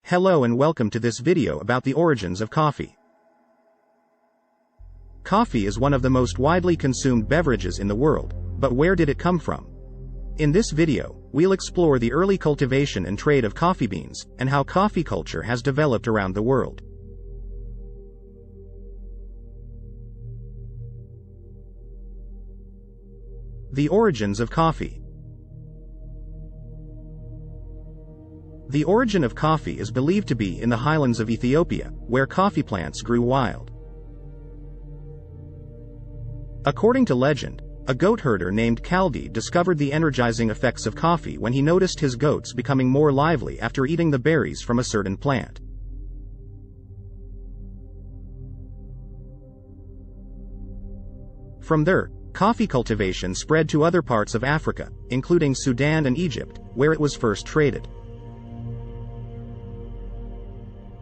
Hello and welcome to this video about the origins of coffee. Coffee is one of the most widely consumed beverages in the world, but where did it come from? In this video, we'll explore the early cultivation and trade of coffee beans, and how coffee culture has developed around the world. The origins of coffee. The origin of coffee is believed to be in the highlands of Ethiopia, where coffee plants grew wild. According to legend, a goat herder named Kaldi discovered the energizing effects of coffee when he noticed his goats becoming more lively after eating the berries from a certain plant. From there, coffee cultivation spread to other parts of Africa, including Sudan and Egypt, where it was first traded.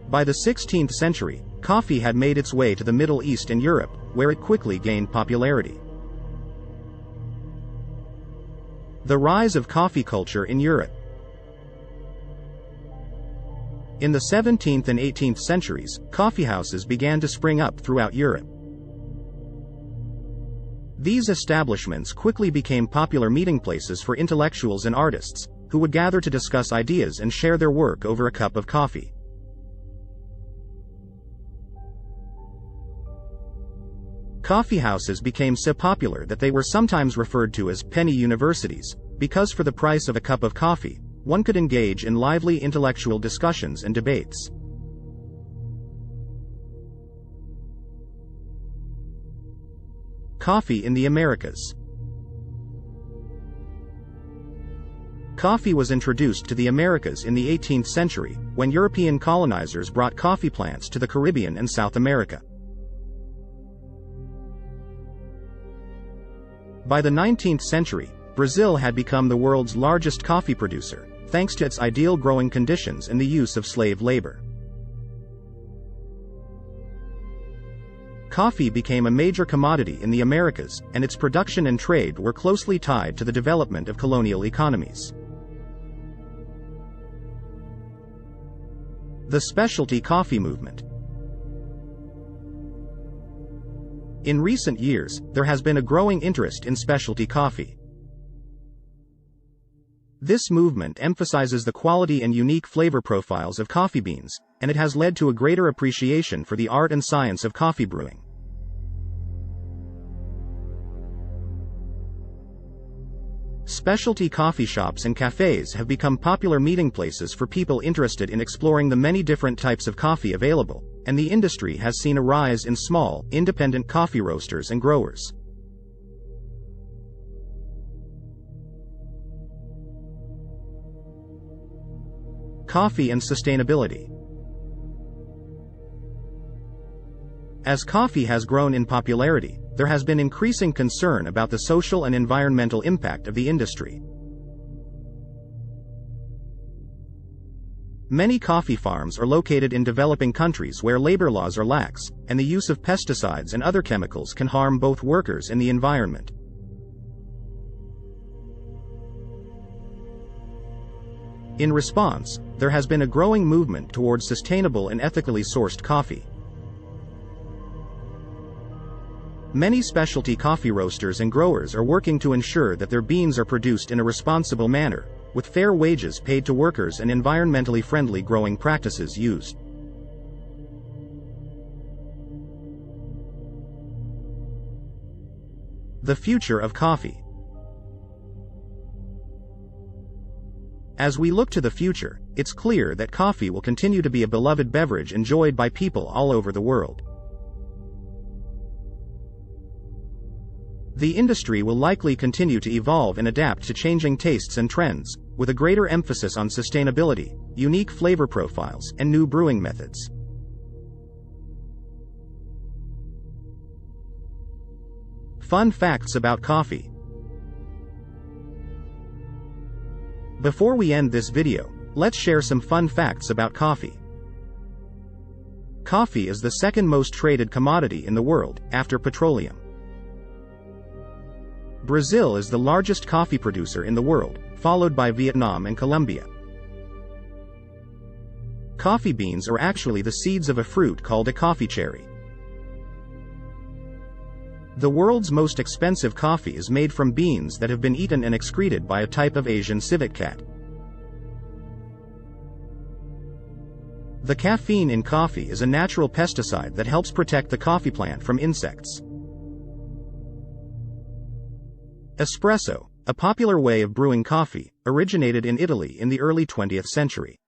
By the 16th century, coffee had made its way to the Middle East and Europe, where it quickly gained popularity. The rise of coffee culture in Europe. In the 17th and 18th centuries, coffeehouses began to spring up throughout Europe. These establishments quickly became popular meeting places for intellectuals and artists, who would gather to discuss ideas and share their work over a cup of coffee. Coffeehouses became so popular that they were sometimes referred to as penny universities, because for the price of a cup of coffee, one could engage in lively intellectual discussions and debates. Coffee in the Americas. Coffee was introduced to the Americas in the 18th century, when European colonizers brought coffee plants to the Caribbean and South America. By the 19th century, Brazil had become the world's largest coffee producer, thanks to its ideal growing conditions and the use of slave labor. Coffee became a major commodity in the Americas, and its production and trade were closely tied to the development of colonial economies. The specialty coffee movement. In recent years, there has been a growing interest in specialty coffee. This movement emphasizes the quality and unique flavor profiles of coffee beans, and it has led to a greater appreciation for the art and science of coffee brewing. Specialty coffee shops and cafes have become popular meeting places for people interested in exploring the many different types of coffee available, and the industry has seen a rise in small, independent coffee roasters and growers. Coffee and sustainability. As coffee has grown in popularity, there has been increasing concern about the social and environmental impact of the industry. Many coffee farms are located in developing countries where labor laws are lax, and the use of pesticides and other chemicals can harm both workers and the environment. In response, there has been a growing movement towards sustainable and ethically sourced coffee. Many specialty coffee roasters and growers are working to ensure that their beans are produced in a responsible manner, with fair wages paid to workers and environmentally friendly growing practices used. The future of coffee. As we look to the future, it's clear that coffee will continue to be a beloved beverage enjoyed by people all over the world. The industry will likely continue to evolve and adapt to changing tastes and trends, with a greater emphasis on sustainability, unique flavor profiles, and new brewing methods. Fun facts about coffee. Before we end this video, let's share some fun facts about coffee. Coffee is the second most traded commodity in the world, after petroleum. Brazil is the largest coffee producer in the world, followed by Vietnam and Colombia. Coffee beans are actually the seeds of a fruit called a coffee cherry. The world's most expensive coffee is made from beans that have been eaten and excreted by a type of Asian civet cat. The caffeine in coffee is a natural pesticide that helps protect the coffee plant from insects. Espresso, a popular way of brewing coffee, originated in Italy in the early 20th century.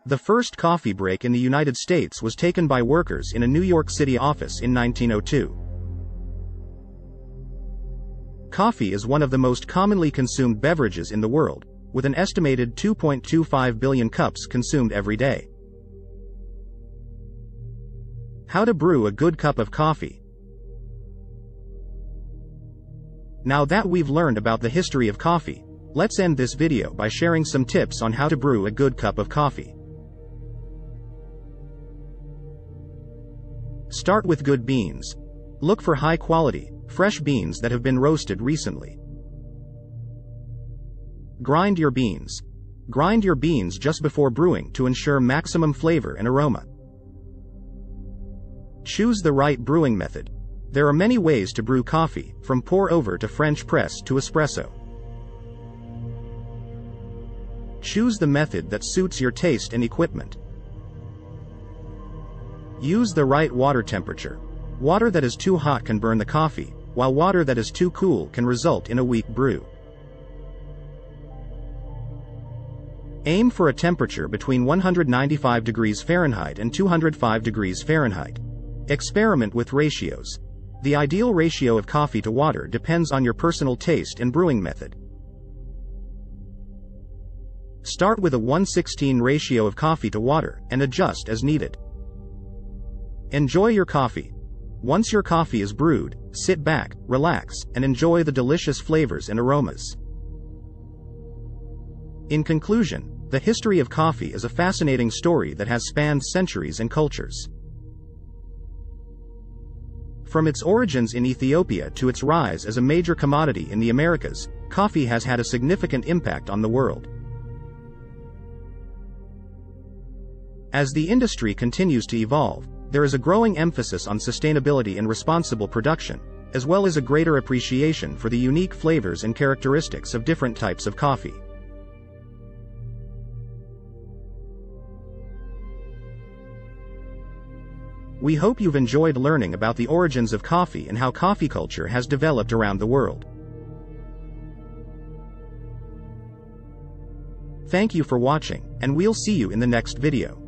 The first coffee break in the United States was taken by workers in a New York City office in 1902. Coffee is one of the most commonly consumed beverages in the world, with an estimated 2.25 billion cups consumed every day. How to brew a good cup of coffee. Now that we've learned about the history of coffee, let's end this video by sharing some tips on how to brew a good cup of coffee. Start with good beans. Look for high-quality, fresh beans that have been roasted recently. Grind your beans. Grind your beans just before brewing to ensure maximum flavor and aroma. Choose the right brewing method. There are many ways to brew coffee, from pour-over to French press to espresso. Choose the method that suits your taste and equipment. Use the right water temperature. Water that is too hot can burn the coffee, while water that is too cool can result in a weak brew. Aim for a temperature between 195 degrees Fahrenheit and 205 degrees Fahrenheit. Experiment with ratios. The ideal ratio of coffee to water depends on your personal taste and brewing method. Start with a 1:16 ratio of coffee to water and adjust as needed. Enjoy your coffee. Once your coffee is brewed, sit back, relax, and enjoy the delicious flavors and aromas. In conclusion, the history of coffee is a fascinating story that has spanned centuries and cultures. From its origins in Ethiopia to its rise as a major commodity in the Americas, coffee has had a significant impact on the world. As the industry continues to evolve, there is a growing emphasis on sustainability and responsible production, as well as a greater appreciation for the unique flavors and characteristics of different types of coffee. We hope you've enjoyed learning about the origins of coffee and how coffee culture has developed around the world. Thank you for watching, and we'll see you in the next video.